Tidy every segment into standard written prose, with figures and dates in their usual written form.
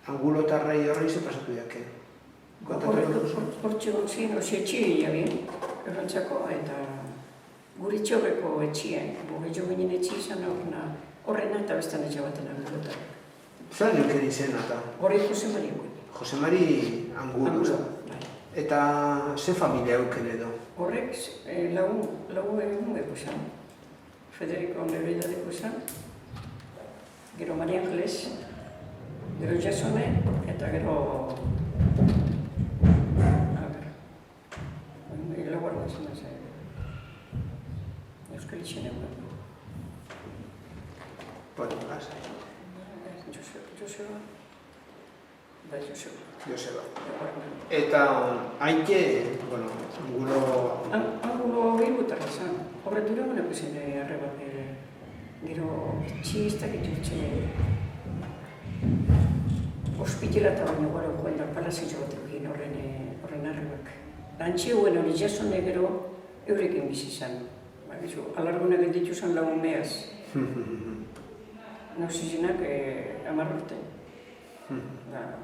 angulotarrei horrei ze pasatu diake? Hortxe gontzien, osi etxie jabien, errantzako, eta guri txorreko etxien, boge jo ginen etxi izan horrena eta bestan etxe baten angulotarrak. Zer neuken izena eta? Hori Jose Mari guen. Jose Mari Angulo. Eta ze familia euken edo? Horrek lagun egun eko zan. Federico Nevedadeko zan. Gero Maria Angeles. Gero Jasone eta gero... Laguarda zena zen. Euskal Itxen egun. Bueno, lasai. Joseba. Bai, Joseba. Joseba. Eta haike, bueno, Angulo... Angulo bilbotarra zen. Horret dura honeko zen arreba. Gero txistak itutxe ospitilata baino gara joan da palazitxo bat egin horren arrebak. Antxe huen hori jasone gero eurekin bizi zen. Alargunak ditu zen lagun mehaz. Nauzizenak 10 urte.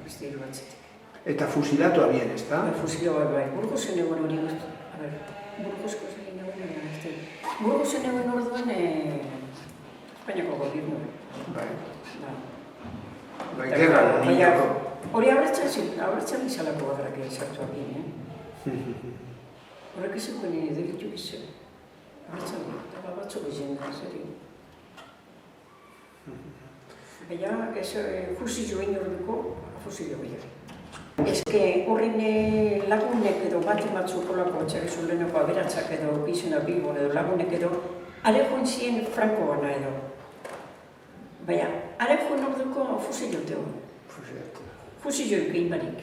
Beste hiru batzetik. Eta fusilatu abien, ez da? Fusilatu bai. Burgosen egon hori guztu. Burgosko zen egon hori. Burgosen egon orduan Espainiako gobiernu. Bai. Bai, gerra niñako. Hori abertzen izalako badrak sartu abien, Horrek ezeko nire delitu bizeo. Abertzen, eta batzuk izan da, zeri. Baina, fusillo egin orduko, fusillo gehiago. Ez que horren lagunek edo batzuk olako txagizu lehenako aberatzak edo bizuna Bilbon edo lagunek edo are joan ziren Franko bana edo. Baina, are joan orduko fusillo teo. Fusillo egin barik.